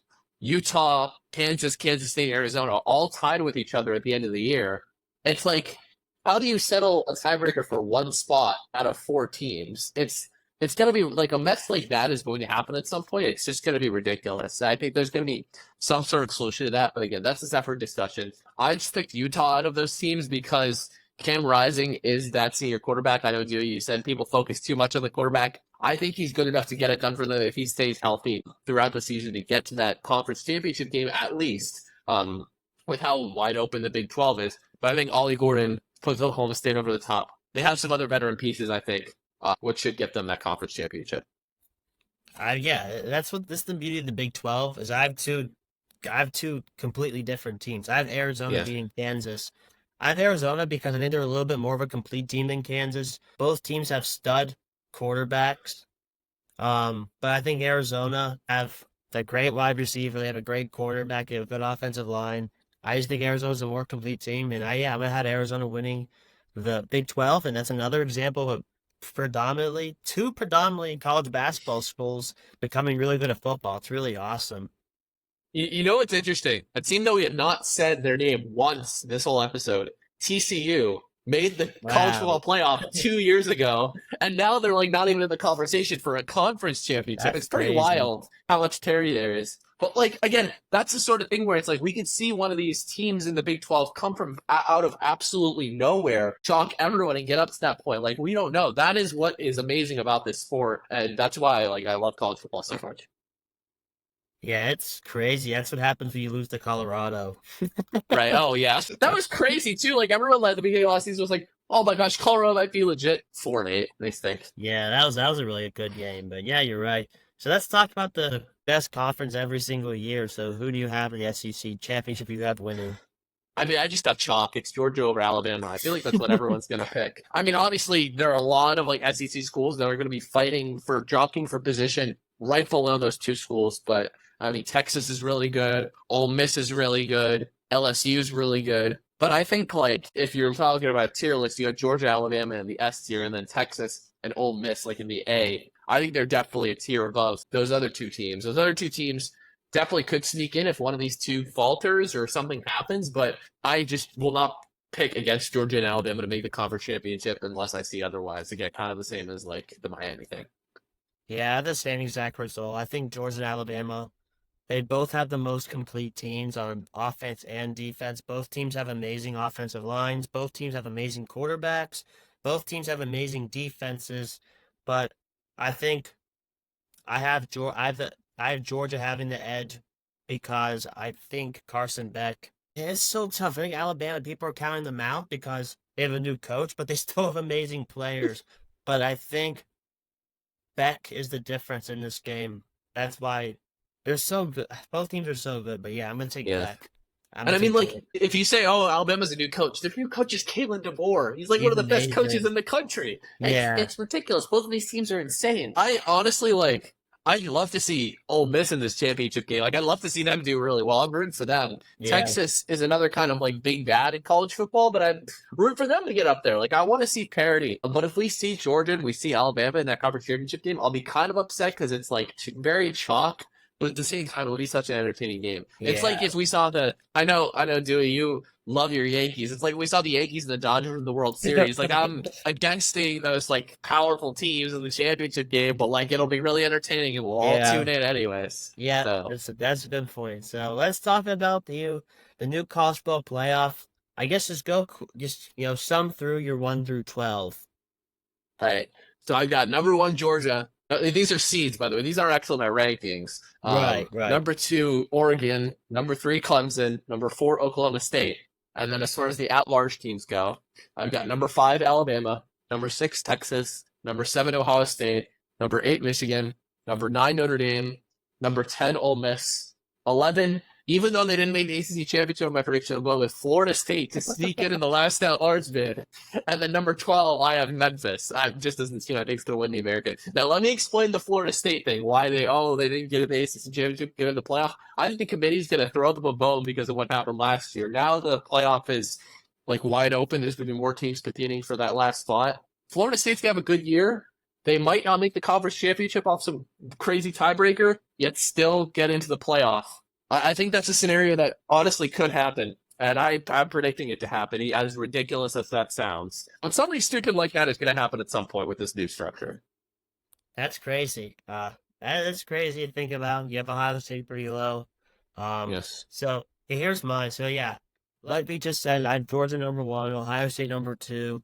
Utah, Kansas, Kansas State, Arizona all tied with each other at the end of the year. It's like how do you settle a tiebreaker for one spot out of four teams? It's going to be like a mess like that is going to happen at some point. It's just going to be ridiculous. I think there's going to be some sort of solution to that. But again, that's a separate discussion. I just picked Utah out of those teams because Cam Rising is that senior quarterback. I know, Dewey, you said people focus too much on the quarterback. I think he's good enough to get it done for them if he stays healthy throughout the season to get to that conference championship game at least, with how wide open the Big 12 is. But I think Ollie Gordon puts Oklahoma State over the top. They have some other veteran pieces, I think, which should get them that conference championship. Yeah, that's what this is the beauty of the Big 12 is I have two completely different teams. I have Arizona Yeah. beating Kansas. I have Arizona because I think they're a little bit more of a complete team than Kansas. Both teams have stud quarterbacks. But I think Arizona have the great wide receiver. They have a great quarterback. They have a good offensive line. I just think Arizona's a more complete team. And I'm gonna have Arizona winning the Big 12, and that's another example of two predominantly college basketball schools becoming really good at football. It's really awesome. You know what's interesting? A team that we had not said their name once this whole episode, TCU, made the college Wow, football playoff 2 years ago, and now they're like not even in the conversation for a conference championship. that's It's pretty crazy. wild how much Terry there is. But like again, that's the sort of thing where it's like we could see one of these teams in the Big 12 come from out of absolutely nowhere, shock everyone, and get up to that point. Like we don't know. That is what is amazing about this sport, and that's why like I love college football so much. Yeah, it's crazy. That's what happens when you lose to Colorado. Right. Oh, yeah. That was crazy, too. Like, everyone at the beginning of last season was like, oh my gosh, Colorado might be legit 4-8, they think. Yeah, that was a really good game. But yeah, you're right. So let's talk about the best conference every single year. So who do you have in the SEC championship you have winning? I mean, I just got chalk. It's Georgia over Alabama. I feel like that's what everyone's going to pick. I mean, obviously, there are a lot of like SEC schools that are going to be fighting for jockeying for position right below those two schools. But I mean, Texas is really good. Ole Miss is really good. LSU is really good. But I think like if you're talking about tier list, you have Georgia, Alabama in the S tier, and then Texas and Ole Miss like in the A. I think they're definitely a tier above those other two teams. Those other two teams definitely could sneak in if one of these two falters or something happens, but I just will not pick against Georgia and Alabama to make the conference championship unless I see otherwise. Again, kind of the same as like the Miami thing. Yeah, the same exact result. I think Georgia and Alabama, they both have the most complete teams on offense and defense. Both teams have amazing offensive lines. Both teams have amazing quarterbacks. Both teams have amazing defenses. But I think I have Georgia having the edge because I think Carson Beck is so tough. I think Alabama people are counting them out because they have a new coach, but they still have amazing players. But I think Beck is the difference in this game. That's why they're so good. Both teams are so good. But yeah, I'm gonna take Yeah. Beck. I'm And a I mean, big like, fan. if you say, "Oh, Alabama's a new coach," their new coach is Kalen DeBoer. He's like one He's of the best coaches amazing. in the country. Yeah. It's ridiculous. Both of these teams are insane. I honestly like. I'd love to see Ole Miss in this championship game. Like, I'd love to see them do really well. I'm rooting for them. Yeah. Texas is another kind of like big bad in college football, but I'm rooting for them to get up there. Like, I want to see parity. But if we see Georgia and we see Alabama in that conference championship game, I'll be kind of upset because it's like very chalk. But at the same time, it'll be such an entertaining game. It's like Yeah. if we saw the. I know, Dewey, you love your Yankees. It's like we saw the Yankees and the Dodgers in the World Series. Like I'm against those like powerful teams in the championship game, but like it'll be really entertaining and we'll all Yeah. tune in anyways. Yeah. So That's a good point. So let's talk about the new college football playoff. I guess just sum through your 1 through 12. all right. So I've got number one Georgia. These are seeds, by the way. These aren't actually my rankings. Right, right. Number two, Oregon. Number three, Clemson. Number four, Oklahoma State. And then as far as the at-large teams go, I've got number five, Alabama. Number six, Texas. Number seven, Ohio State. Number eight, Michigan. Number nine, Notre Dame. Number 10, Ole Miss. 11, even though they didn't make the ACC championship on my prediction, I'm going with Florida State to sneak in the last at-large bid. And then number 12, I have Memphis. I just doesn't seem like it's going to win the American. Now, let me explain the Florida State thing. Why they didn't get the ACC championship, get in the playoff. I think the committee's going to throw them a bone because of what happened last year. Now the playoff is like wide open. There's going to be more teams competing for that last spot. Florida State's going to have a good year. They might not make the conference championship off some crazy tiebreaker, yet still get into the playoff. I think that's a scenario that honestly could happen, and I'm predicting it to happen, as ridiculous as that sounds. But something stupid like that is going to happen at some point with this new structure. That's crazy. That is crazy to think about. You have Ohio State pretty low. Yes. So here's mine. So yeah, like we just said, I have Georgia number one, Ohio State number two,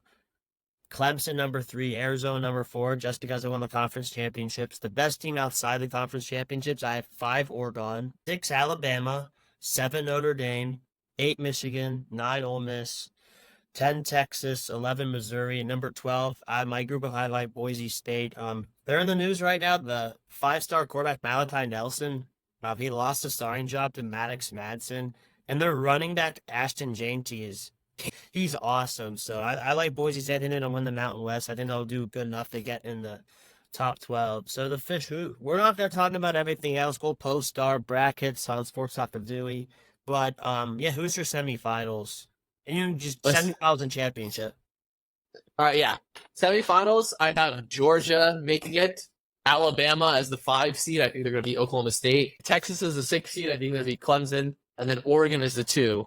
Clemson number three, Arizona number four, just because I won the conference championships. The best team outside the conference championships, I have five Oregon, six Alabama, seven Notre Dame, eight Michigan, nine Ole Miss, 10 Texas, 11 Missouri, and number 12, my group of highlight Boise State. They're in the news right now. The five-star quarterback Malachi Nelson, he lost the starting job to Maddox Madsen, and their running back Ashton Jeanty he's awesome. So I like Boise State. I think they'll win the Mountain West. I think they'll do good enough to get in the top 12. So the fish, we're not there talking about everything else. We'll post our brackets on SportsTalk with Duey. But yeah, who's your semifinals? And you just semifinals and championship. All right, yeah. Semifinals, I have Georgia making it. Alabama as the 5 seed. I think they're going to beat Oklahoma State. Texas is the 6 seed. I think they're going to beat Clemson. And then Oregon is the 2.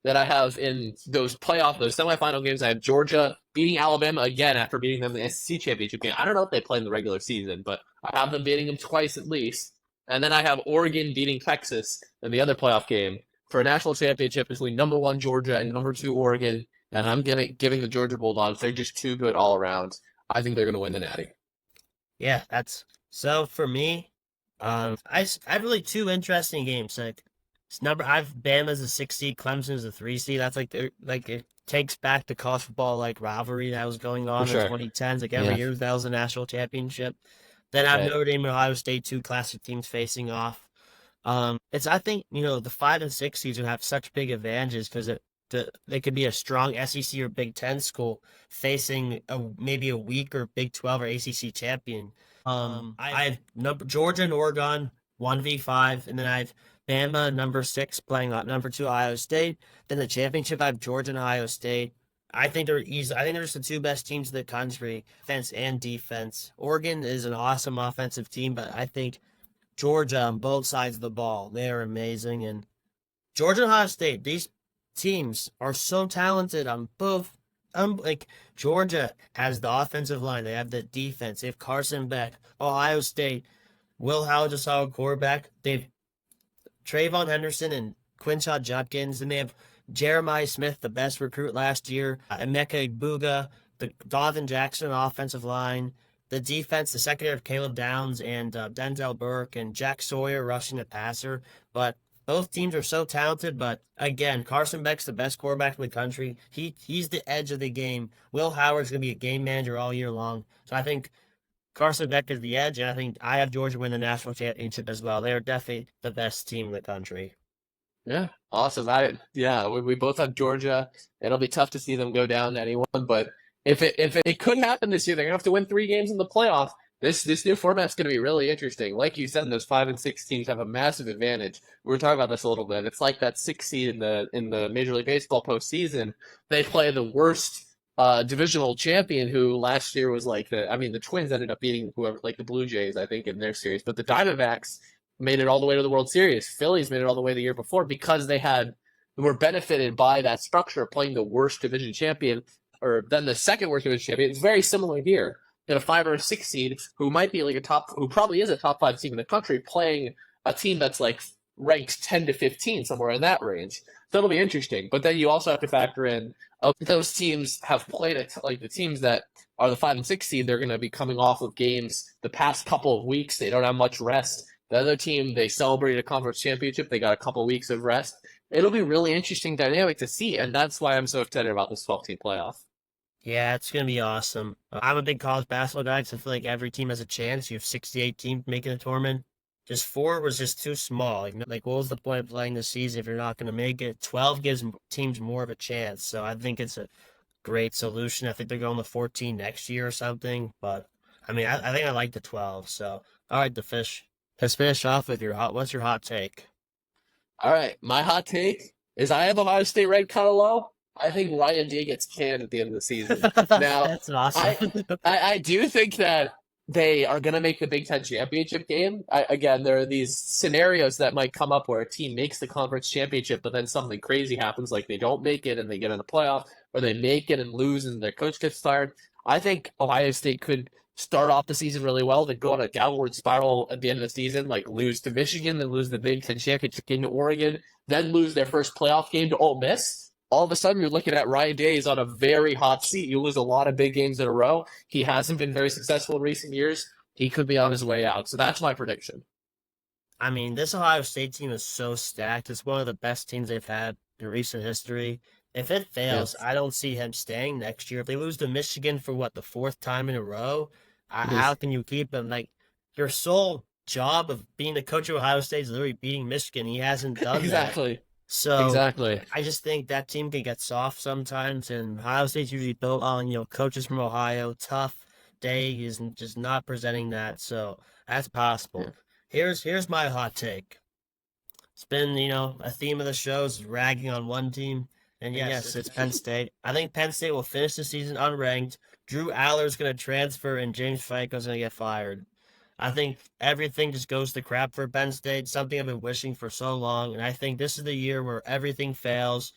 That I have in those semifinal games. I have Georgia beating Alabama again after beating them in the SEC championship game. I don't know if they play in the regular season, but I have them beating them twice at least. And then I have Oregon beating Texas in the other playoff game for a national championship between number 1 Georgia and number 2 Oregon. And I'm giving the Georgia Bulldogs. They're just too good all around. I think they're going to win the Natty. Yeah, that's so for me. I have really two interesting games. Like I've Bama as a 6 seed, Clemson as a 3 seed. That's like it takes back the college football like rivalry that was going on in the 2010s. Like every year that was a national championship. Then I have Notre Dame and Ohio State, two classic teams facing off. I think the 5 and 6 seeds would have such big advantages because they could be a strong SEC or Big Ten school facing maybe a weak or Big 12 or ACC champion. I have Georgia and Oregon 1v5, and then I have Bama number 6 playing number 2 Ohio State. Then the championship I have Georgia and Ohio State. I think they're easy. I think they're just the two best teams in the country, offense and defense. Oregon is an awesome offensive team, but I think Georgia on both sides of the ball, they are amazing. And Georgia and Ohio State, these teams are so talented on both. Like Georgia has the offensive line, they have the defense, they have Carson Beck. Ohio State, Will Howard, a solid quarterback. They've Trayvon Henderson and Quinshon Judkins, and they have Jeremiah Smith, the best recruit last year, Emeka Egbuka, the Donovan Jackson offensive line, the defense, the secondary of Caleb Downs and Denzel Burke and Jack Sawyer rushing the passer. But both teams are so talented, but again, Carson Beck's the best quarterback in the country. He's the edge of the game. Will Howard's going to be a game manager all year long. So I think Carson Beck is the edge, and I think I have Georgia win the national championship as well. They are definitely the best team in the country. Yeah, awesome. We both have Georgia. It'll be tough to see them go down to anyone, but if it could happen this year, they're gonna have to win 3 games in the playoff. This new format's gonna be really interesting. Like you said, those 5 and 6 teams have a massive advantage. We were talking about this a little bit. It's like that 6 seed in the Major League Baseball postseason. They play the worst divisional champion, who last year was like the Twins ended up beating whoever, like the Blue Jays, I think, in their series, but the Diamondbacks made it all the way to the World Series. Phillies made it all the way the year before because were benefited by that structure, playing the worst division champion, or then the second worst division champion. It's very similar here. In a 5 or 6 seed who might be like who probably is a top 5 team in the country, playing a team that's like ranked 10 to 15, somewhere in that range. So it'll be interesting. But then you also have to factor in, those teams have played it, like the teams that are the 5 and 6 seed, they're going to be coming off of games the past couple of weeks. They don't have much rest. The other team, they celebrated a conference championship. They got a couple weeks of rest. It'll be really interesting dynamic to see, and that's why I'm so excited about this 12-team playoff. Yeah, it's going to be awesome. I'm a big college basketball guy, so I feel like every team has a chance. You have 68 teams making a tournament. Just four was just too small. Like, what was the point of playing this season if you're not going to make it? 12 gives teams more of a chance. So I think it's a great solution. I think they're going to 14 next year or something. But I mean, I think I like the 12. So, all right, the fish. Let's finish off with what's your hot take? All right, my hot take is I have Ohio State ranked kind of low. I think Ryan Day gets canned at the end of the season. Now, That's awesome. I do think that they are going to make the Big Ten championship game. Again, there are these scenarios that might come up where a team makes the conference championship, but then something crazy happens, like they don't make it and they get in the playoff, or they make it and lose and their coach gets fired. I think Ohio State could start off the season really well, then go on a downward spiral at the end of the season, like lose to Michigan, then lose the Big Ten championship game to Oregon, then lose their first playoff game to Ole Miss. All of a sudden, you're looking at Ryan Day on a very hot seat. You lose a lot of big games in a row. He hasn't been very successful in recent years. He could be on his way out. So that's my prediction. I mean, this Ohio State team is so stacked. It's one of the best teams they've had in recent history. If it fails, Yes. I don't see him staying next year. If they lose to Michigan for what, the fourth time in a row, how Yes. can you keep him? Like, your sole job of being the coach of Ohio State is literally beating Michigan. He hasn't done that. Exactly. So Exactly. I just think that team can get soft sometimes, and Ohio State's usually built on, coaches from Ohio. Tough Day is just not presenting that, so that's Yeah. possible. Here's my hot take. It's been, a theme of the show is ragging on one team. And yes, it's Penn State. I think Penn State will finish the season unranked. Drew Aller's going to transfer and James Franco's going to get fired. I think everything just goes to crap for Penn State, something I've been wishing for so long. And I think this is the year where everything fails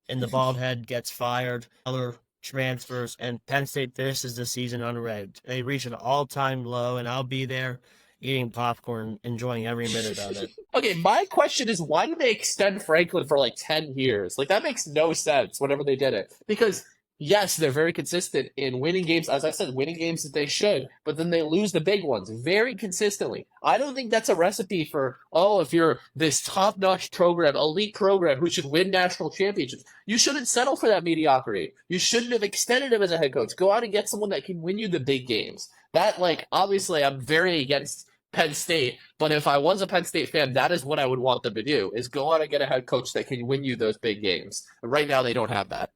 and the bald head gets fired, Aller transfers, and Penn State finishes the season unranked. They reach an all-time low, and I'll be there eating popcorn, enjoying every minute of it. Okay, my question is, why did they extend Franklin for like 10 years? Like, that makes no sense whenever they did it. Because, yes, they're very consistent in winning games, as I said, winning games that they should, but then they lose the big ones very consistently. I don't think that's a recipe for, if you're this top notch program, elite program who should win national championships, you shouldn't settle for that mediocrity. You shouldn't have extended him as a head coach. Go out and get someone that can win you the big games. That, like, obviously, I'm very against Penn State, but if I was a Penn State fan, that is what I would want them to do: is go out and get a head coach that can win you those big games. Right now, they don't have that.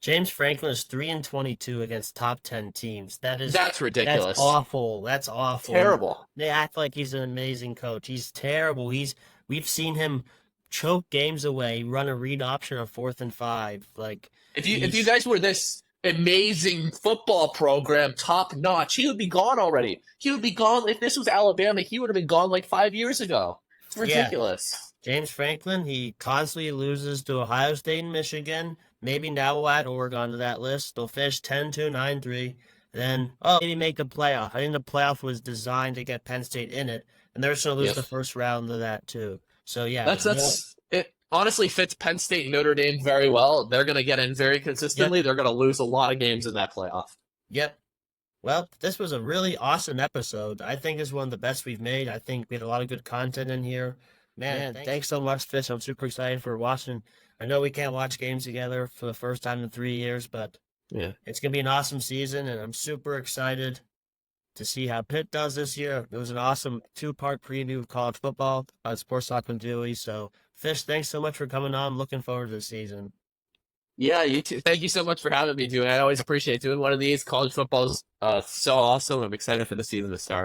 James Franklin is 3-22 against top 10 teams. That's That's ridiculous. awful. That's awful. And Terrible. they act like he's an amazing coach. He's terrible. We've seen him choke games away, run a read option on 4th and 5. Like If you he's guys were this amazing football program, top notch, he would be gone already. He would be gone if this was Alabama. He would have been gone like 5 years ago. It's yeah. ridiculous. James Franklin, he constantly loses to Ohio State and Michigan. Maybe now we'll add Oregon to that list. They'll finish 10-2, 9-3. Then, maybe make the playoff. I think the playoff was designed to get Penn State in it, and they're just going to lose the Yes. first round of that, too. So, yeah. That's it. Honestly, fits Penn State and Notre Dame very well. They're going to get in very consistently. Yep. They're going to lose a lot of games in that playoff. Yep. Well, this was a really awesome episode. I think it's one of the best we've made. I think we had a lot of good content in here. Man, thanks so much, Fish. I'm super excited for watching. I know we can't watch games together for the first time in 3 years, but Yeah. it's going to be an awesome season, and I'm super excited. to see how Pitt does this year. It was an awesome 2-part preview of college football on Sports Talk with Duey. So, Fish, thanks so much for coming on. Looking forward to the season. Yeah, you too. Thank you so much for having me, Dewey. I always appreciate doing one of these. College football's so awesome. I'm excited for the season to start.